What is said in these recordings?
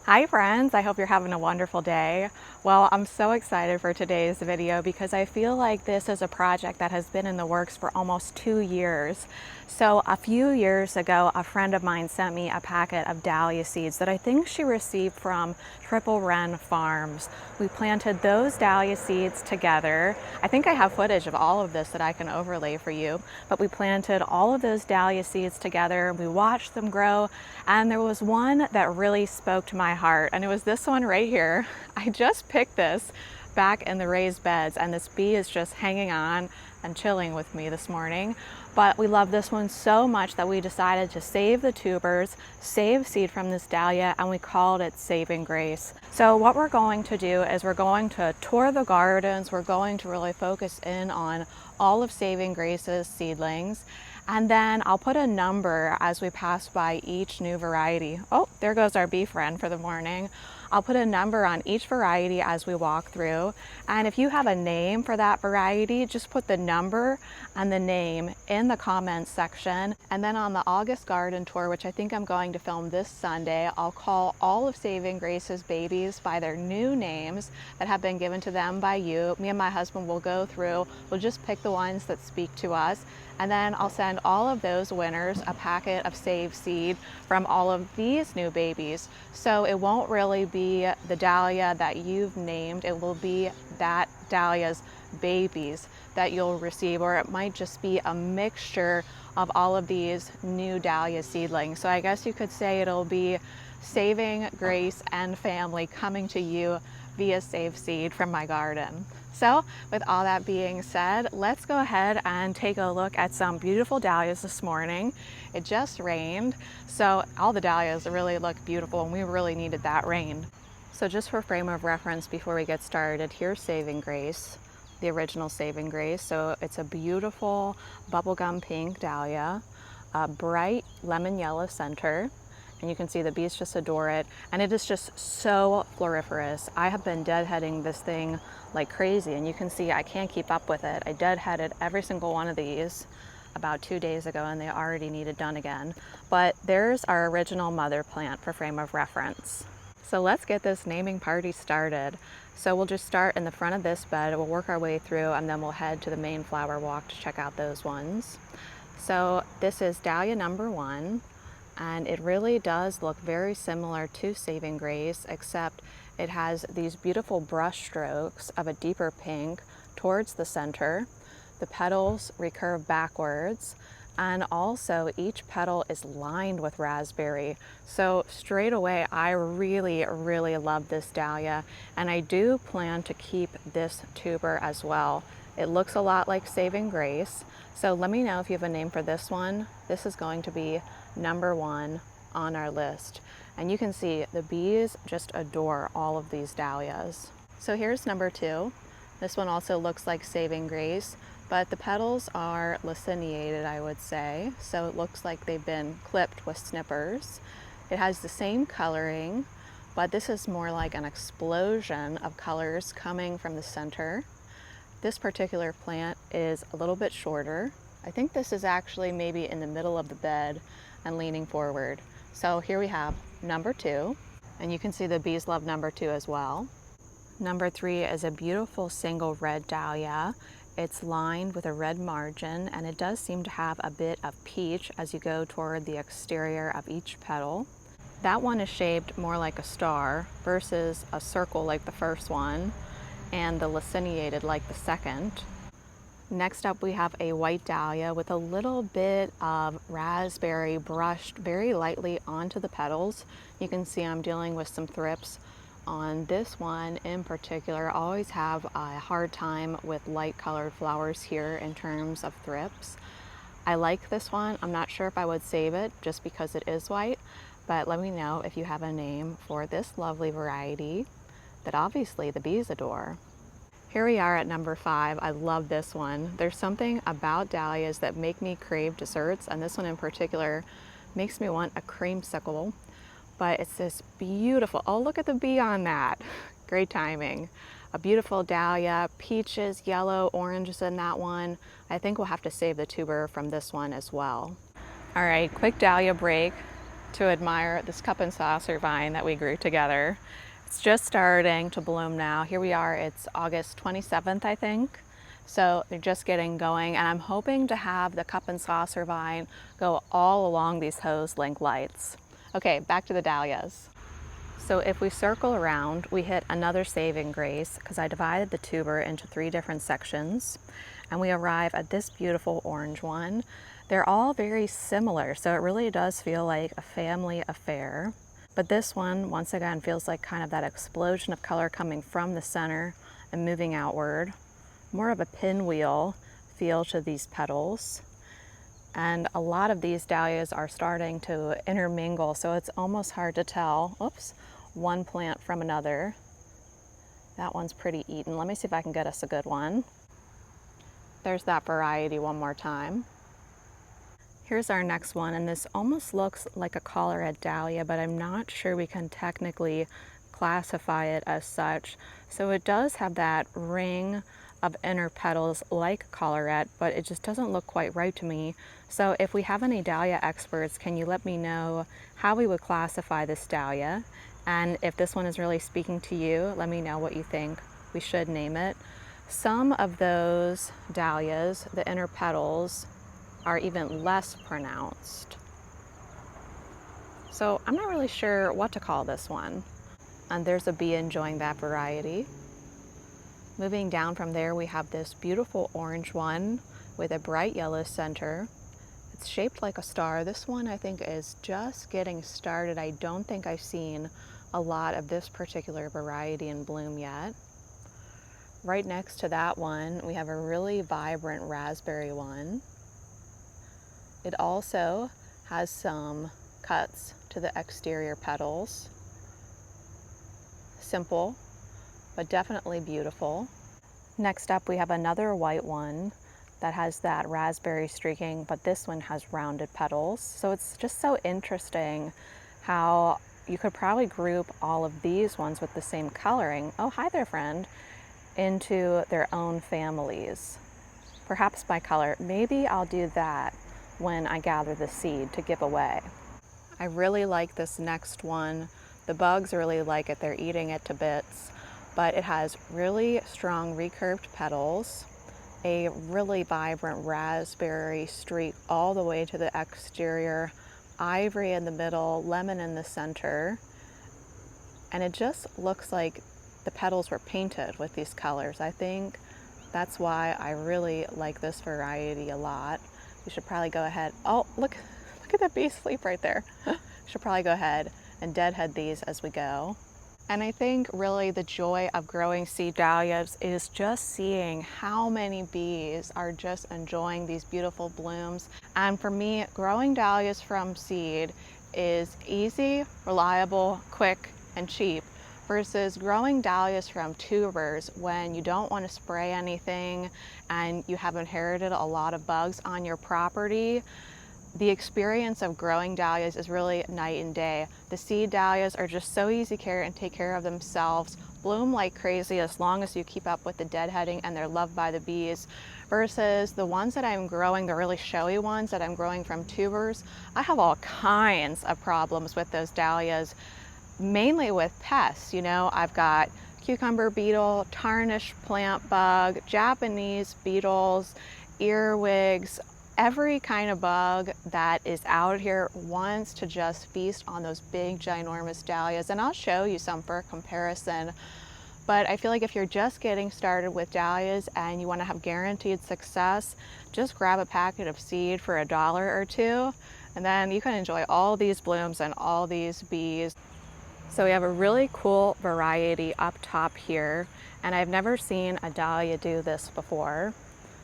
Hi friends, I hope you're having a wonderful day. Well, I'm so excited for today's video because I feel like this is a project that has been in the works for almost 2 years. So a few years ago, a friend of mine sent me a packet of dahlia seeds that I think she received from Triple Wren Farms. We planted those dahlia seeds together. I think I have footage of all of this that I can overlay for you, but we planted all of those dahlia seeds together. We watched them grow, and there was one that really spoke to my heart, and it was this one right here. I just picked this back in the raised beds, and this bee is just hanging on and chilling with me this morning. But we love this one so much that we decided to save the tubers, save seed from this dahlia, and we called it Saving Grace. So what we're going to do is we're going to tour the gardens. We're going to really focus in on all of Saving Grace's seedlings. And then I'll put a number as we pass by each new variety. Oh, there goes our bee friend for the morning. I'll put a number on each variety as we walk through. And if you have a name for that variety, just put the number and the name in the comments section. And then on the August garden tour, which I think I'm going to film this Sunday, I'll call all of Saving Grace's babies by their new names that have been given to them by you. Me and my husband will go through, we'll just pick the ones that speak to us. And then I'll send all of those winners a packet of saved seed from all of these new babies. So it won't really be the dahlia that you've named, it will be that dahlia's babies that you'll receive, or it might just be a mixture of all of these new dahlia seedlings. So I guess you could say it'll be Saving Grace and family coming to you via Save Seed from my garden. So with all that being said, let's go ahead and take a look at some beautiful dahlias this morning. It just rained, so all the dahlias really look beautiful, and we really needed that rain. So just for frame of reference before we get started, here's Saving Grace, the original Saving Grace. So it's a beautiful bubblegum pink dahlia, a bright lemon yellow center, and you can see the bees just adore it, and it is just so floriferous. I have been deadheading this thing like crazy, and you can see I can't keep up with it. I deadheaded every single one of these about 2 days ago, and they already needed done again. But there's our original mother plant for frame of reference. So let's get this naming party started. So we'll just start in the front of this bed, we'll work our way through, and then we'll head to the main flower walk to check out those ones. So this is dahlia number 1. And it really does look very similar to Saving Grace, except it has these beautiful brush strokes of a deeper pink towards the center. The petals recurve backwards, and also each petal is lined with raspberry. So straight away, I really love this dahlia, and I do plan to keep this tuber as well. It looks a lot like Saving Grace, so let me know if you have a name for this one. This is going to be number 1 on our list. And you can see the bees just adore all of these dahlias. So here's number 2. This one also looks like Saving Grace, but the petals are laciniated, I would say. So it looks like they've been clipped with snippers. It has the same coloring, but this is more like an explosion of colors coming from the center. This particular plant is a little bit shorter. I think this is actually maybe in the middle of the bed and leaning forward. So here we have number 2, and you can see the bees love number 2 as well. Number 3 is a beautiful single red dahlia. It's lined with a red margin, and it does seem to have a bit of peach as you go toward the exterior of each petal. That one is shaped more like a star versus a circle like the first one, and the laciniated like the second. Next up, we have a white dahlia with a little bit of raspberry brushed very lightly onto the petals. You can see I'm dealing with some thrips on this one in particular. I always have a hard time with light colored flowers here in terms of thrips. I like this one. I'm not sure if I would save it just because it is white, but let me know if you have a name for this lovely variety that obviously the bees adore. Here we are at number 5. I love this one. There's something about dahlias that make me crave desserts, and this one in particular makes me want a creamsicle. But it's this beautiful, oh, look at the bee on that. Great timing. A beautiful dahlia, peaches, yellow, oranges in that one. I think we'll have to save the tuber from this one as well. All right, quick dahlia break. to admire this cup and saucer vine that we grew together. It's just starting to bloom now. Here we are, it's August 27th, I think. So they're just getting going, and I'm hoping to have the cup and saucer vine go all along these hose link lights. Okay, back to the dahlias. So if we circle around, we hit another saving grace because I divided the tuber into 3 different sections, and we arrive at this beautiful orange one. They're all very similar, so it really does feel like a family affair. But this one, once again, feels like kind of that explosion of color coming from the center and moving outward. More of a pinwheel feel to these petals. And a lot of these dahlias are starting to intermingle, so it's almost hard to tell, oops, one plant from another. That one's pretty eaten. Let me see if I can get us a good one. There's that variety one more time. Here's our next one, and this almost looks like a collarette dahlia, but I'm not sure we can technically classify it as such. So it does have that ring of inner petals like collarette, but it just doesn't look quite right to me. So if we have any dahlia experts, can you let me know how we would classify this dahlia? And if this one is really speaking to you, let me know what you think we should name it. Some of those dahlias, the inner petals, are even less pronounced. So I'm not really sure what to call this one. And there's a bee enjoying that variety. Moving down from there, we have this beautiful orange one with a bright yellow center. It's shaped like a star. This one I think is just getting started. I don't think I've seen a lot of this particular variety in bloom yet. Right next to that one, we have a really vibrant raspberry one. It also has some cuts to the exterior petals. Simple, but definitely beautiful. Next up, we have another white one that has that raspberry streaking, but this one has rounded petals. So it's just so interesting how you could probably group all of these ones with the same coloring, oh hi there friend, into their own families. Perhaps by color. Maybe I'll do that when I gather the seed to give away. I really like this next one. The bugs really like it, they're eating it to bits. But it has really strong recurved petals, a really vibrant raspberry streak all the way to the exterior, ivory in the middle, lemon in the center, and it just looks like the petals were painted with these colors. I think that's why I really like this variety a lot. We should probably go ahead, oh look at that bee sleep right there. Should probably go ahead and deadhead these as we go. And I think really the joy of growing seed dahlias is just seeing how many bees are just enjoying these beautiful blooms. And for me, growing dahlias from seed is easy, reliable, quick, and cheap, versus growing dahlias from tubers when you don't want to spray anything and you have inherited a lot of bugs on your property. The experience of growing dahlias is really night and day. The seed dahlias are just so easy to care and take care of themselves, bloom like crazy as long as you keep up with the deadheading, and they're loved by the bees. Versus the ones that I'm growing, the really showy ones that I'm growing from tubers, I have all kinds of problems with those dahlias, mainly with pests. You know, I've got cucumber beetle, tarnish plant bug, Japanese beetles, earwigs, every kind of bug that is out here wants to just feast on those big ginormous dahlias, and I'll show you some for comparison. But I feel like if you're just getting started with dahlias and you want to have guaranteed success, just grab a packet of seed for $1 or $2, and then you can enjoy all these blooms and all these bees. So we have a really cool variety up top here, and I've never seen a dahlia do this before.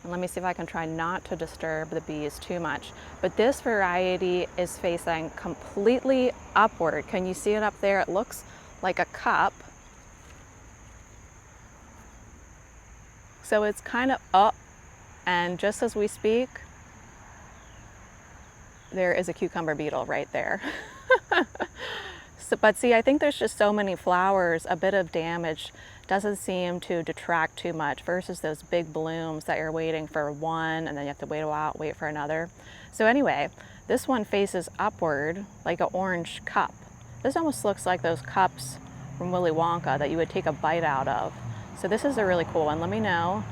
And let me see if I can try not to disturb the bees too much. But this variety is facing completely upward. Can you see it up there? It looks like a cup. So it's kind of up, and just as we speak, there is a cucumber beetle right there. But see, I think there's just so many flowers, a bit of damage doesn't seem to detract too much versus those big blooms that you're waiting for one and then you have to wait a while, wait for another. So anyway, This one faces upward like an orange cup. This almost looks like those cups from Willy Wonka that you would take a bite out of. So this is a really cool one. Let me know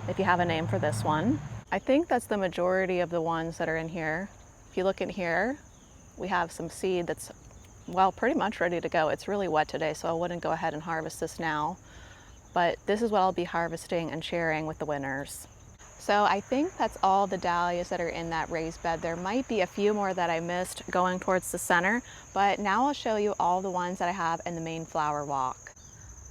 if you have a name for this one. I think that's the majority of the ones that are in here. If you look in here, we have some seed that's, well, pretty much ready to go. It's really wet today, so I wouldn't go ahead and harvest this now. But this is what I'll be harvesting and sharing with the winners. So I think that's all the dahlias that are in that raised bed. There might be a few more that I missed going towards the center, but now I'll show you all the ones that I have in the main flower walk.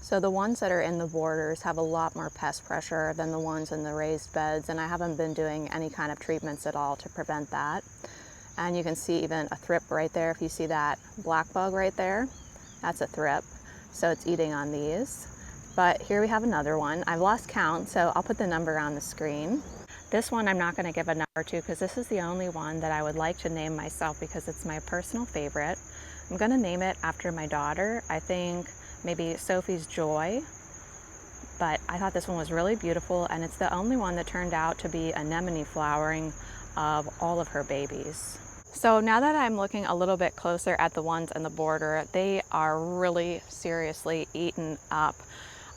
So the ones that are in the borders have a lot more pest pressure than the ones in the raised beds, and I haven't been doing any kind of treatments at all to prevent that. And you can see even a thrip right there. If you see that black bug right there, that's a thrip. So it's eating on these. But here we have another one. I've lost count, so I'll put the number on the screen. This one I'm not going to give a number to because this is the only one that I would like to name myself because it's my personal favorite. I'm going to name it after my daughter. I think maybe Sophie's Joy. But I thought this one was really beautiful, and it's the only one that turned out to be anemone flowering of all of her babies. So now that I'm looking a little bit closer at the ones in the border, they are really seriously eaten up.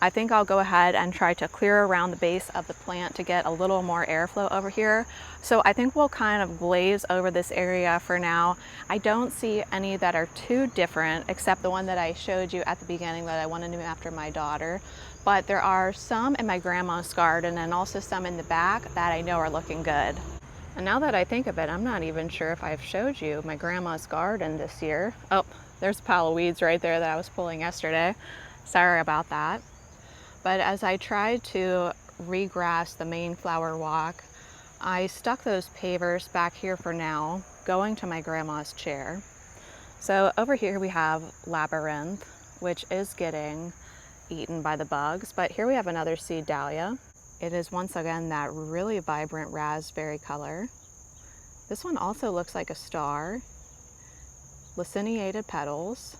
I think I'll go ahead and try to clear around the base of the plant to get a little more airflow over here. So I think we'll kind of glaze over this area for now. I don't see any that are too different, except the one that I showed you at the beginning that I wanted to name after my daughter. But there are some in my grandma's garden and also some in the back that I know are looking good. And now that I think of it, I'm not even sure if I've showed you my grandma's garden this year. Oh, there's a pile of weeds right there that I was pulling yesterday. Sorry about that. But as I tried to regrass the main flower walk, I stuck those pavers back here for now, going to my grandma's chair. So over here we have labyrinth, which is getting eaten by the bugs. But here we have another seed dahlia. It is once again that really vibrant raspberry color. This one also looks like a star. Laciniated petals.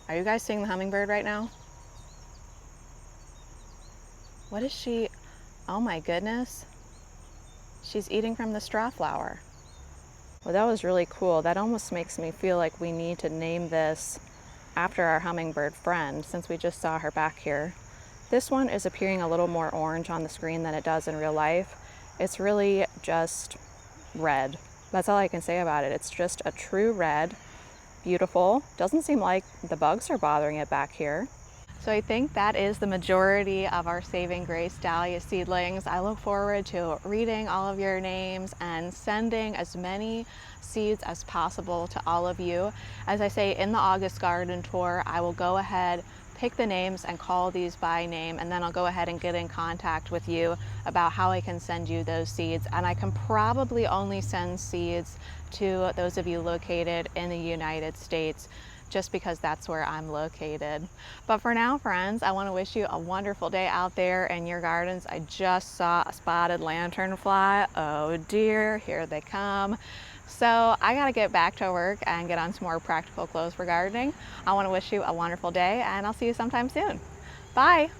Are you guys seeing the hummingbird right now? What is she? Oh my goodness. She's eating from the straw flower. Well, that was really cool. That almost makes me feel like we need to name this after our hummingbird friend, since we just saw her back here. This one is appearing a little more orange on the screen than it does in real life. It's really just red. That's all I can say about it. It's just a true red. Beautiful. Doesn't seem like the bugs are bothering it back here. So I think that is the majority of our Saving Grace Dahlia seedlings. I look forward to reading all of your names and sending as many seeds as possible to all of you. As I say, in the August garden tour, I will go ahead, pick the names and call these by name, and then I'll go ahead and get in contact with you about how I can send you those seeds. And I can probably only send seeds to those of you located in the United States, just because that's where I'm located. But for now, friends, I want to wish you a wonderful day out there in your gardens. I just saw a spotted lanternfly. Oh dear, here they come. So I gotta get back to work and get on some more practical clothes for gardening. I want to wish you a wonderful day, and I'll see you sometime soon. Bye.